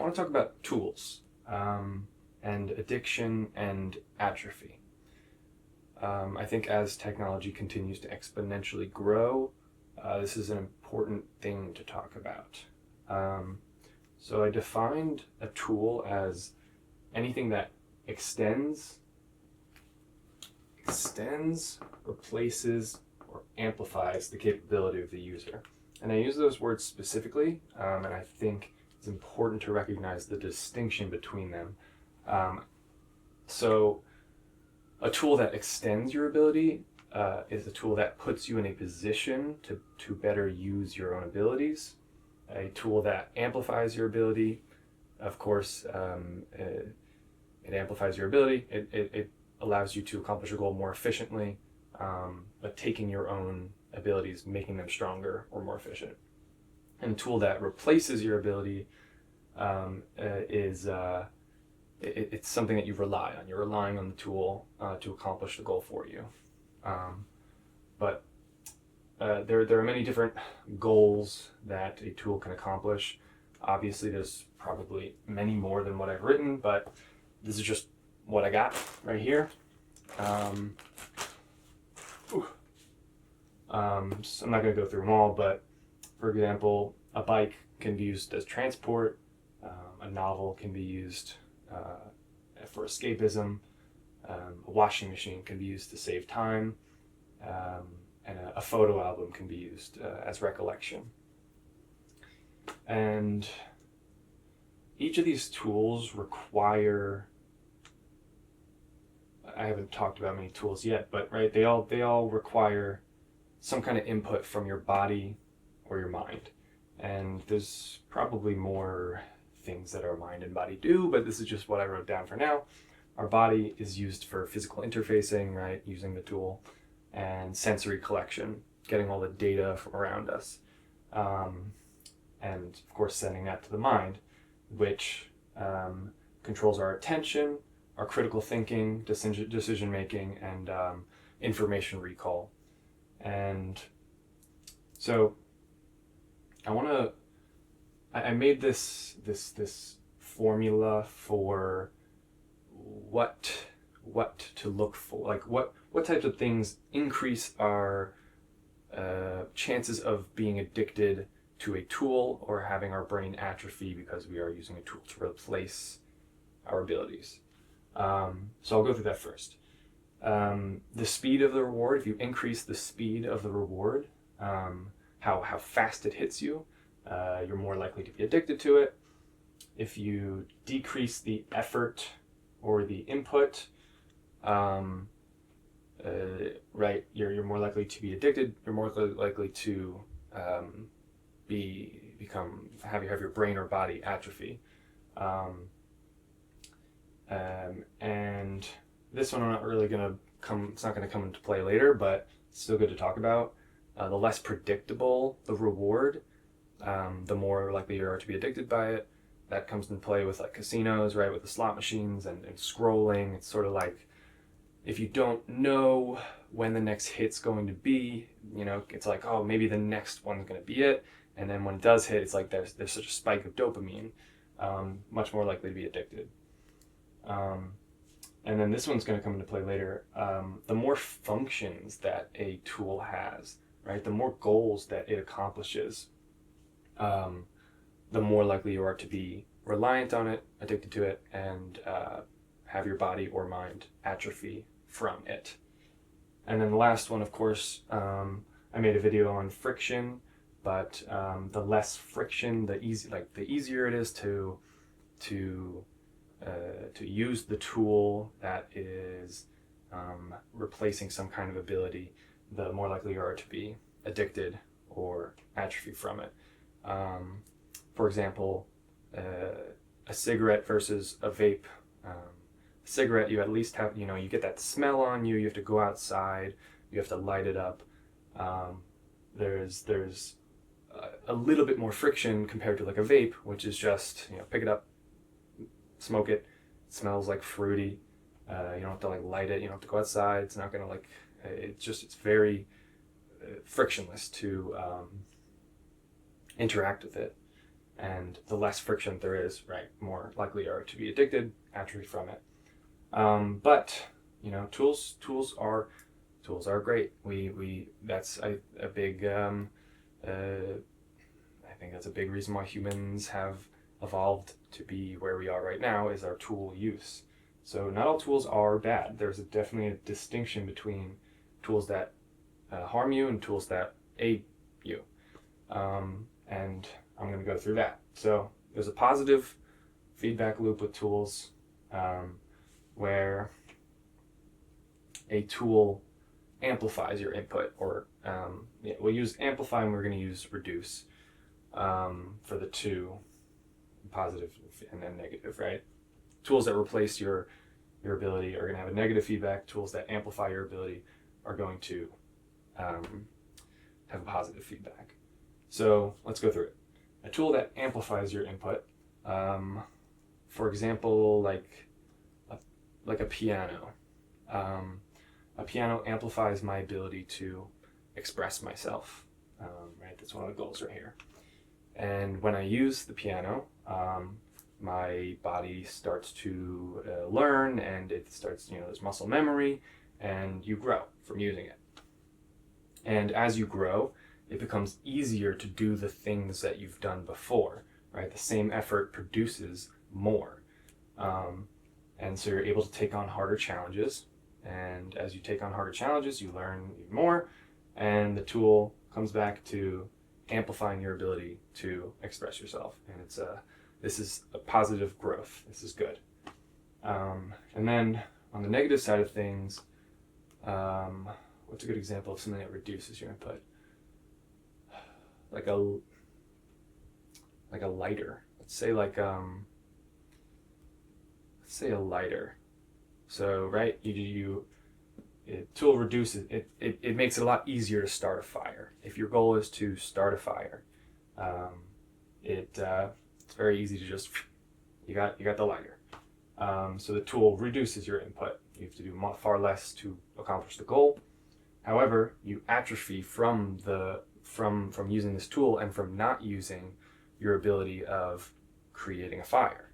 want to talk about tools and addiction and atrophy. I think as technology continues to exponentially grow, this is an important thing to talk about. So I defined a tool as anything that extends, replaces, or amplifies the capability of the user. And I use those words specifically, and I think it's important to recognize the distinction between them. So a tool that extends your ability is a tool that puts you in a position to better use your own abilities. A tool that amplifies your ability, of course, it amplifies your ability. It allows you to accomplish a goal more efficiently, but taking your own abilities, making them stronger or more efficient. And a tool that replaces your ability it's something that you rely on. You're relying on the tool to accomplish the goal for you. But there are many different goals that a tool can accomplish. Obviously, there's probably many more than what I've written, but this is just what I got right here. So I'm not going to go through them all, but for example, a bike can be used as transport. A novel can be used for escapism. A washing machine can be used to save time. And a photo album can be used as recollection. And each of these tools require, I haven't talked about many tools yet, but right, they all require some kind of input from your body or your mind. And there's probably more things that our mind and body do, but this is just what I wrote down for now. Our body is used for physical interfacing, right, using the tool, and sensory collection, getting all the data from around us. And of course sending that to the mind, which controls our attention, our critical thinking, decision making, and information recall. And so I made this formula for what to look for, like what types of things increase our chances of being addicted to a tool or having our brain atrophy because we are using a tool to replace our abilities. So I'll go through that first. The speed of the reward, if you increase the speed of the reward, how fast it hits you, you're more likely to be addicted to it. If you decrease the effort or the input, right, you're more likely to be addicted. You're more likely to have your brain or body atrophy. And this one I'm not really it's not gonna come into play later, but it's still good to talk about. The less predictable the reward, the more likely you are to be addicted by it. That comes into play with like casinos, right, with the slot machines and scrolling. It's sort of like, if you don't know when the next hit's going to be, it's like, oh, maybe the next one's going to be it. And then when it does hit, it's like there's such a spike of dopamine, much more likely to be addicted. And then this one's going to come into play later. The more functions that a tool has, right, the more goals that it accomplishes, the more likely you are to be reliant on it, addicted to it, and have your body or mind atrophy from it. And then the last one, of course, I made a video on friction, but the less friction, the easier it is to use the tool that is replacing some kind of ability, the more likely you are to be addicted or atrophy from it. For example, a cigarette versus a vape. Cigarette, you at least have, you get that smell on you. You have to go outside. You have to light it up. There's a little bit more friction compared to like a vape, which is just, pick it up, smoke it. It smells like fruity. You don't have to like light it. You don't have to go outside. It's not gonna it's very frictionless to interact with it. And the less friction there is, right, more likely are to be addicted, atrophy from it. But tools are great. We that's a big I think that's a big reason why humans have evolved to be where we are right now, is our tool use. So not all tools are bad. There's definitely a distinction between tools that harm you and tools that aid you. And I'm going to go through that. So there's a positive feedback loop with tools, where a tool amplifies your input, or we'll use amplify and we're going to use reduce for the two, positive and then negative, right? Tools that replace your ability are going to have a negative feedback. Tools that amplify your ability are going to have a positive feedback. So let's go through it. A tool that amplifies your input, for example, like a piano. A piano amplifies my ability to express myself, right? That's one of the goals right here. And when I use the piano, my body starts to learn, and it starts, there's muscle memory, and you grow from using it. And as you grow, it becomes easier to do the things that you've done before, right? The same effort produces more. And so you're able to take on harder challenges. And as you take on harder challenges, you learn even more. And the tool comes back to amplifying your ability to express yourself. And this is a positive growth. This is good. And then on the negative side of things, what's a good example of something that reduces your input? Like a lighter. Let's say a lighter. So right, tool reduces it. It makes it a lot easier to start a fire. If your goal is to start a fire, it's very easy to just you got the lighter. So the tool reduces your input. You have to do far less to accomplish the goal. However, you atrophy from using this tool and from not using your ability of creating a fire.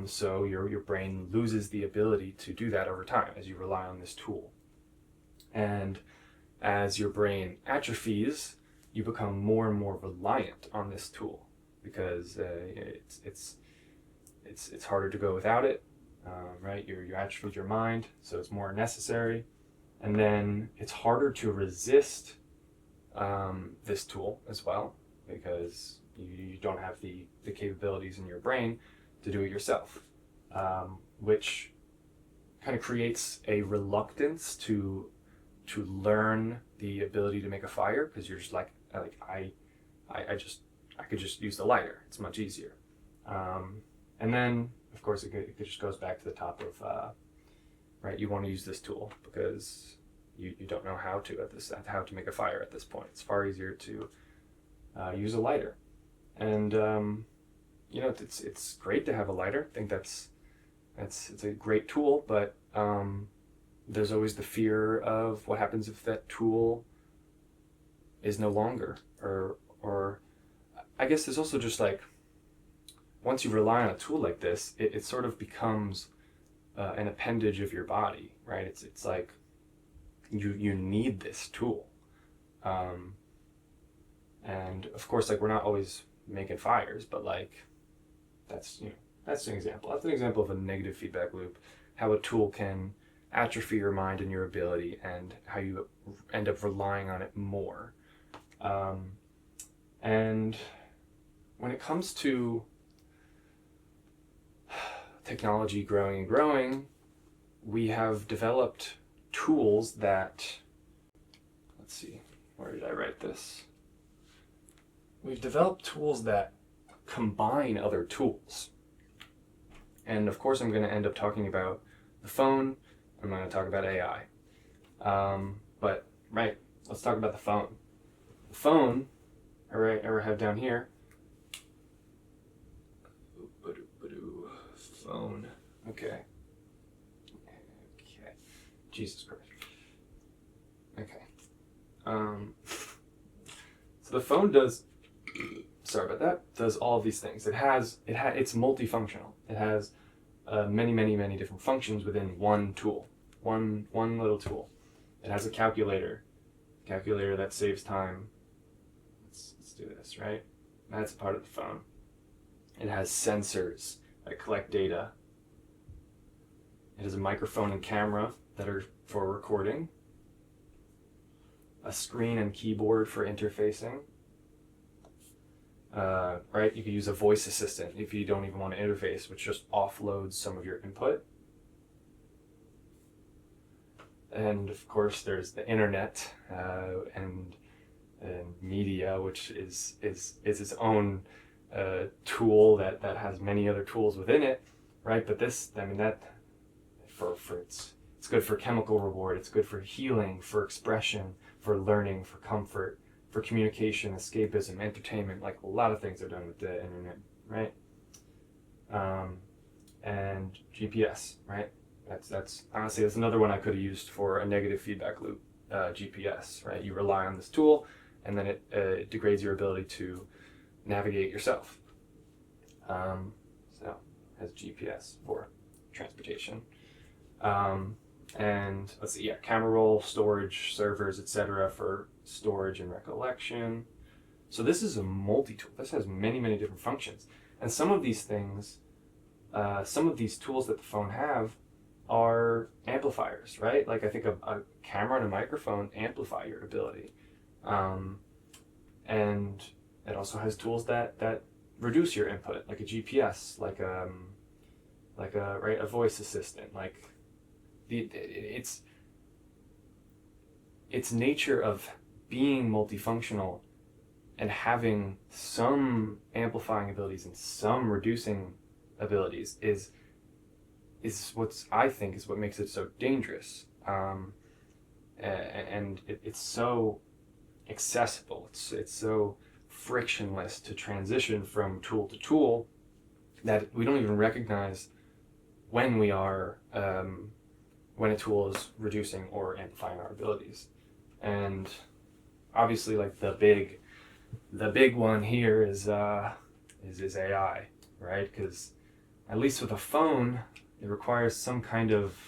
So your brain loses the ability to do that over time as you rely on this tool. And as your brain atrophies, you become more and more reliant on this tool, because it's harder to go without it, right? You atrophied your mind, so it's more necessary. And then it's harder to resist this tool as well, because you don't have the capabilities in your brain to do it yourself, which kind of creates a reluctance to learn the ability to make a fire, because you're just like I could just use the lighter. It's much easier. And then of course it just goes back to the top of right. You want to use this tool because you don't know how to make a fire at this point. It's far easier to use a lighter, and it's great to have a lighter. I think it's a great tool, but there's always the fear of what happens if that tool is no longer, or I guess there's also just like, once you rely on a tool like this, it sort of becomes an appendage of your body, right? It's like you need this tool, and of course, like, we're not always making fires, but like that's an example. That's an example of a negative feedback loop, how a tool can atrophy your mind and your ability, and how you end up relying on it more. And when it comes to technology growing and growing, we have developed tools that, let's see, where did I write this? We've developed tools that combine other tools. And of course I'm going to end up talking about the phone. I'm going to talk about AI. But right, let's talk about the phone. The phone, I have down here, phone. Okay. Jesus Christ. Okay. So the phone does sorry about that, does all of these things. It's multifunctional. It has many different functions within one tool, one little tool. It has a calculator that saves time. Let's do this, right? That's a part of the phone. It has sensors that collect data. It has a microphone and camera that are for recording. A screen and keyboard for interfacing. Right? You could use a voice assistant if you don't even want to interface, which just offloads some of your input. And of course, there's the internet and media, which is its own tool that has many other tools within it, right? But this, I mean, that for it's good for chemical reward. It's good for healing, for expression, for learning, for comfort, for communication, escapism, entertainment. Like a lot of things are done with the internet, right? And GPS, right? That's honestly, that's another one I could have used for a negative feedback loop. GPS, right? You rely on this tool, and then it degrades your ability to navigate yourself. So it has GPS for transportation. And let's see, yeah, camera roll, storage, servers, etc. for storage and recollection. So this is a multi-tool. This has many different functions. And some of these things, some of these tools that the phone have are amplifiers, right? Like I think a camera and a microphone amplify your ability. And it also has tools that reduce your input, like a GPS, like a voice assistant, like its nature of being multifunctional and having some amplifying abilities and some reducing abilities is I think is what makes it so dangerous. And it's so accessible. It's so frictionless to transition from tool to tool that we don't even recognize when we are when a tool is reducing or amplifying our abilities. And obviously, like the big one here is AI, right? Because at least with a phone, it requires some kind of,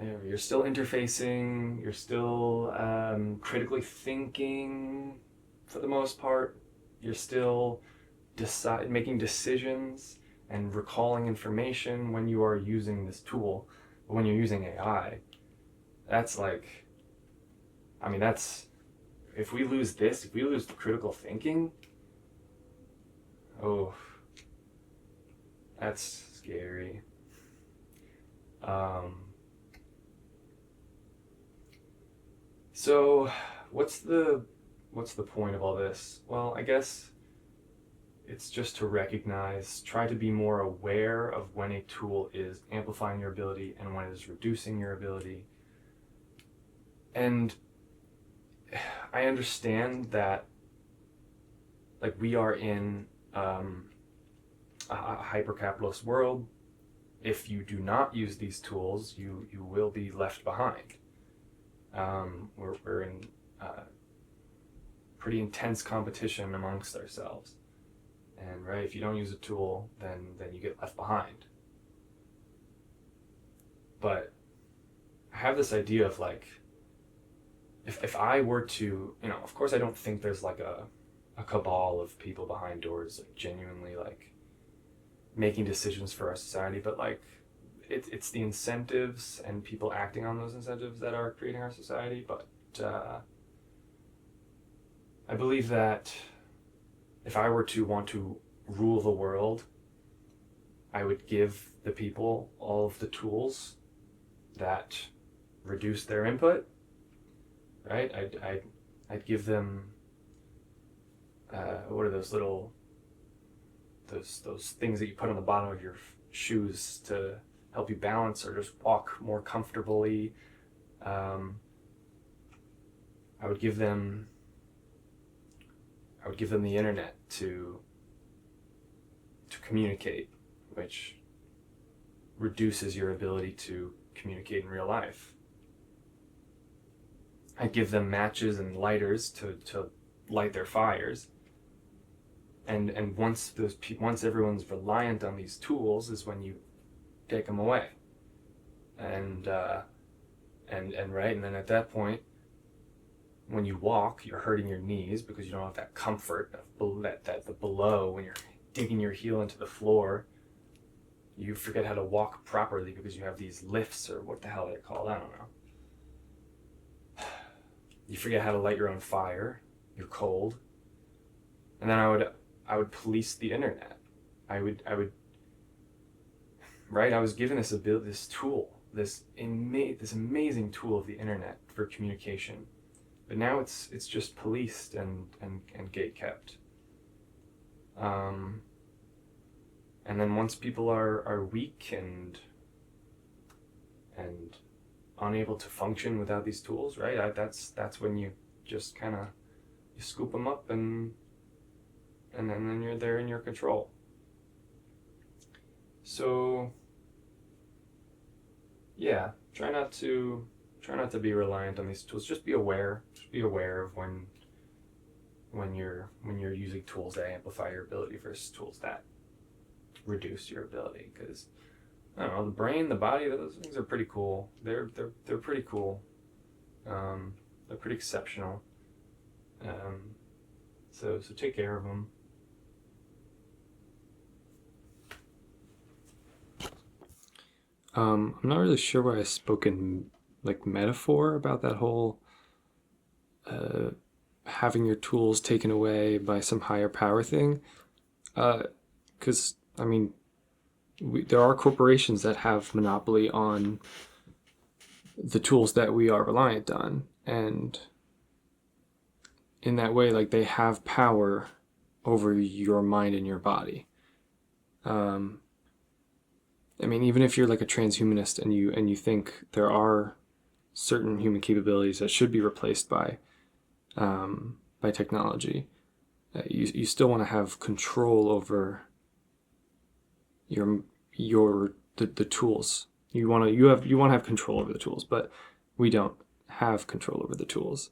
you're still interfacing, you're still critically thinking for the most part, you're still making decisions and recalling information when you are using this tool. But when you're using AI, that's like, I mean, if we lose the critical thinking, oh, that's scary. So what's the point of all this? Well, I guess it's just to try to be more aware of when a tool is amplifying your ability and when it is reducing your ability. And I understand that, like, we are in a hyper-capitalist world. If you do not use these tools, you will be left behind. We're in pretty intense competition amongst ourselves. And right, if you don't use a tool, then you get left behind. But I have this idea of like, if I were to, of course I don't think there's like a cabal of people behind doors like genuinely like making decisions for our society, but like it's the incentives and people acting on those incentives that are creating our society. But I believe that if I were to want to rule the world, I would give the people all of the tools that reduce their input, right? I'd give them, what are those little, those things that you put on the bottom of your shoes to help you balance or just walk more comfortably. I would give them the internet to communicate, which reduces your ability to communicate in real life. I'd give them matches and lighters to light their fires, and once everyone's reliant on these tools is when you take them away, and right, and then at that point, when you walk, you're hurting your knees because you don't have that comfort of that the below. When you're digging your heel into the floor, you forget how to walk properly because you have these lifts, or what the hell they're called, I don't know. You forget how to light your own fire. You're cold. And then I would police the internet. I would right. I was given this tool, this amazing tool of the internet for communication, but now it's just policed and gate kept. And then once people are weak and unable to function without these tools, right? That's when you just kind of you scoop them up and then you're there in your control. So yeah, try not to be reliant on these tools. Just be aware. Just be aware of when you're using tools that amplify your ability versus tools that reduce your ability. Because I don't know, the brain, the body, those things are pretty cool. They're pretty cool. They're pretty exceptional. So take care of them. I'm not really sure why I spoke in like metaphor about that whole having your tools taken away by some higher power thing. Because I mean, there are corporations that have monopoly on the tools that we are reliant on, and in that way, like, they have power over your mind and your body. I mean, even if you're like a transhumanist and you think there are certain human capabilities that should be replaced by technology, you still want to have control over the tools. You want to have control over the tools, but we don't have control over the tools.